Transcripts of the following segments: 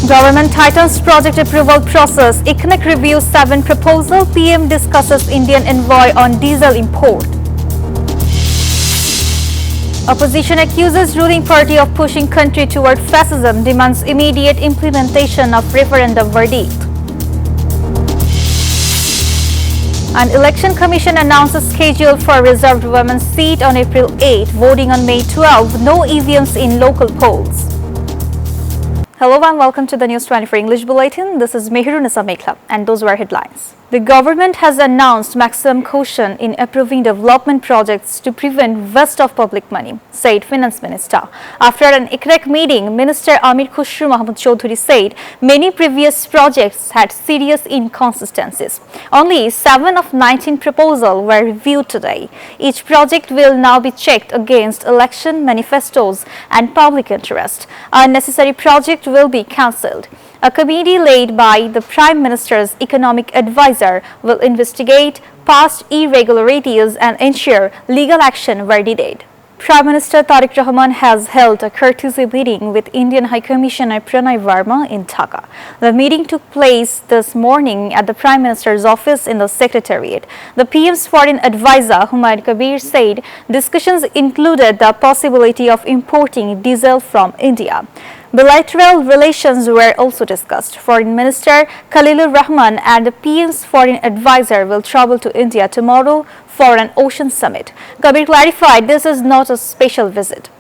Government tightens project approval process. Economic reviews 7 proposal. PM discusses Indian envoy on diesel import. Opposition accuses ruling party of pushing country toward fascism, demands immediate implementation of referendum verdict. An election commission announces schedule for reserved women's seat on April 8, voting on May 12, no EVMs in local polls. Hello and welcome to the News 24 English Bulletin. This is Mehirunisa Mekla and those were headlines. The government has announced maximum caution in approving development projects to prevent waste of public money, said Finance Minister. After an ICREC meeting, Minister Amir Khusru Mahmood Choudhury said many previous projects had serious inconsistencies. Only 7 of 19 proposals were reviewed today. Each project will now be checked against election manifestos and public interest. Unnecessary project will be cancelled. A committee led by the Prime Minister's economic advisor will investigate past irregularities and ensure legal action where needed. Prime Minister Tariq Rahman has held a courtesy meeting with Indian High Commissioner Pranay Verma in Dhaka. The meeting took place this morning at the Prime Minister's office in the Secretariat. The PM's foreign advisor Humayun Kabir said discussions included the possibility of importing diesel from India. Bilateral relations were also discussed. Foreign Minister Khalilur Rahman and the PM's foreign advisor will travel to India tomorrow for an ocean summit. Kabir clarified this is not a special visit.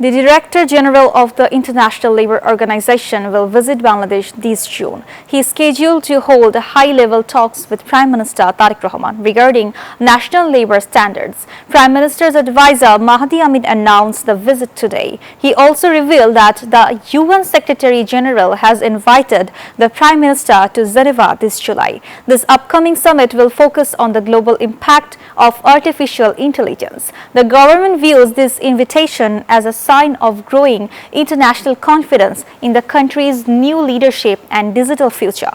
The Director General of the International Labour Organization will visit Bangladesh this June. He is scheduled to hold high-level talks with Prime Minister Tariq Rahman regarding national labour standards. Prime Minister's advisor Mahdi Amin announced the visit today. He also revealed that the UN Secretary General has invited the Prime Minister to Geneva this July. This upcoming summit will focus on the global impact of artificial intelligence. The government views this invitation as a sign of growing international confidence in the country's new leadership and digital future.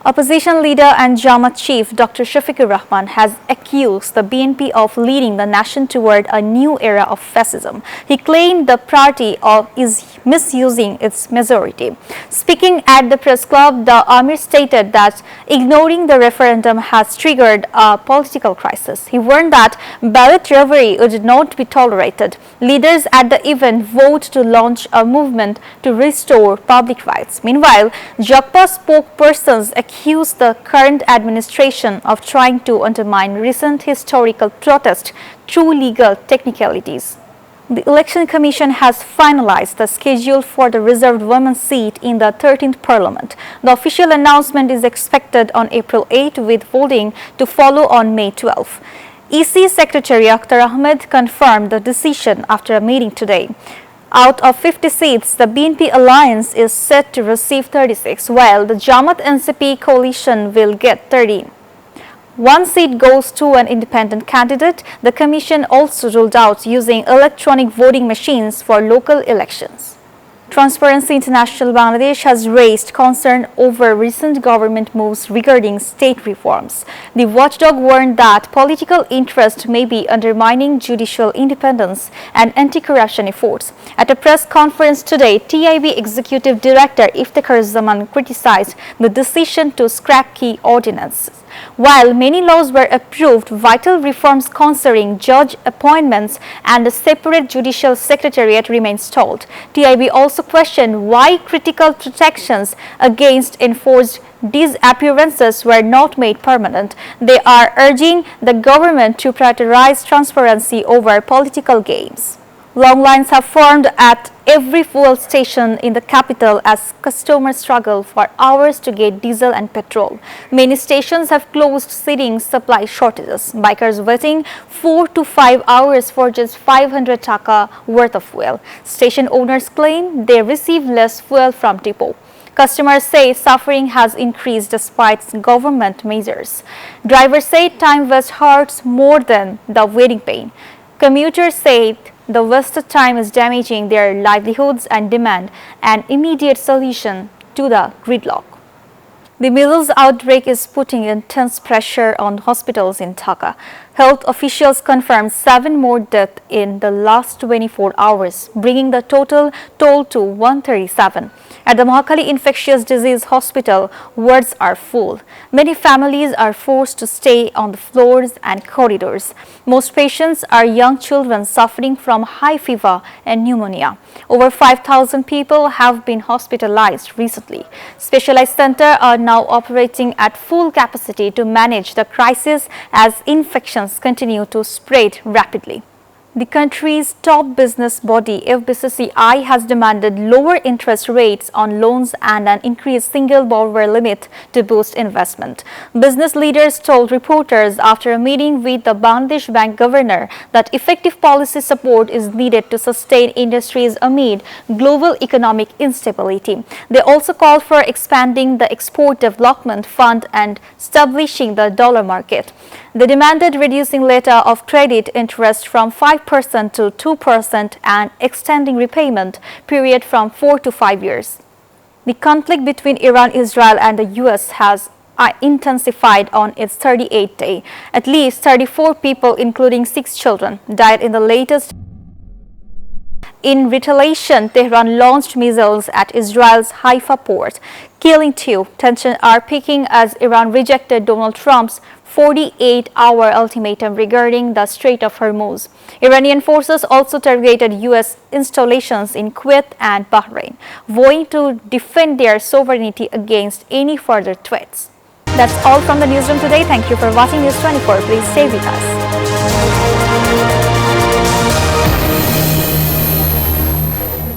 Opposition leader and Jamaat chief Dr. Shafiqur Rahman has accused the BNP of leading the nation toward a new era of fascism. He claimed the party is misusing its majority. Speaking at the press club, the Amir stated that ignoring the referendum has triggered a political crisis. He warned that ballot robbery would not be tolerated. Leaders at the event vowed to launch a movement to restore public rights. Meanwhile, JAPA spokespersons accused the current administration of trying to undermine recent historical protest through legal technicalities. The Election Commission has finalized the schedule for the reserved women's seat in the 13th Parliament. The official announcement is expected on April 8 with voting to follow on May 12. EC Secretary Akhtar Ahmed confirmed the decision after a meeting today. Out of 50 seats, the BNP alliance is set to receive 36, while the Jamaat NCP coalition will get 13. One seat goes to an independent candidate. The Commission also ruled out using electronic voting machines for local elections. Transparency International Bangladesh has raised concern over recent government moves regarding state reforms. The watchdog warned that political interest may be undermining judicial independence and anti-corruption efforts. At a press conference today, TIB Executive Director Iftikhar Zaman criticized the decision to scrap key ordinances. While many laws were approved, vital reforms concerning judge appointments and a separate judicial secretariat remain stalled. TIB also questioned why critical protections against enforced disappearances were not made permanent. They are urging the government to prioritize transparency over political games. Long lines have formed at every fuel station in the capital as customers struggle for hours to get diesel and petrol. Many stations have closed citing supply shortages. Bikers waiting 4 to 5 hours for just 500 taka worth of fuel. Station owners claim they receive less fuel from depot. Customers say suffering has increased despite government measures. Drivers say time waste hurts more than the waiting pain. Commuters say the wasted time is damaging their livelihoods and demand an immediate solution to the gridlock. The measles outbreak is putting intense pressure on hospitals in Dhaka. Health officials confirmed 7 more deaths in the last 24 hours, bringing the total toll to 137. At the Mohakali Infectious Disease Hospital, wards are full. Many families are forced to stay on the floors and corridors. Most patients are young children suffering from high fever and pneumonia. Over 5,000 people have been hospitalized recently. Specialized centers are now operating at full capacity to manage the crisis as infections continue to spread rapidly. The country's top business body, BCCI, has demanded lower interest rates on loans and an increased single borrower limit to boost investment. Business leaders told reporters after a meeting with the Bangladesh Bank governor that effective policy support is needed to sustain industries amid global economic instability. They also called for expanding the Export Development Fund and establishing the dollar market. They demanded reducing letter of credit interest from 5% to 2% and extending repayment period from 4 to 5 years. The conflict between Iran, Israel and the US has intensified on its 38th day. At least 34 people, including 6 children, died in the latest. In retaliation, Tehran launched missiles at Israel's Haifa port, killing 2. Tensions are peaking as Iran rejected Donald Trump's 48-hour ultimatum regarding the Strait of Hormuz. Iranian forces also targeted U.S. installations in Kuwait and Bahrain, vowing to defend their sovereignty against any further threats. That's all from the newsroom today. Thank you for watching News 24. Please stay with us.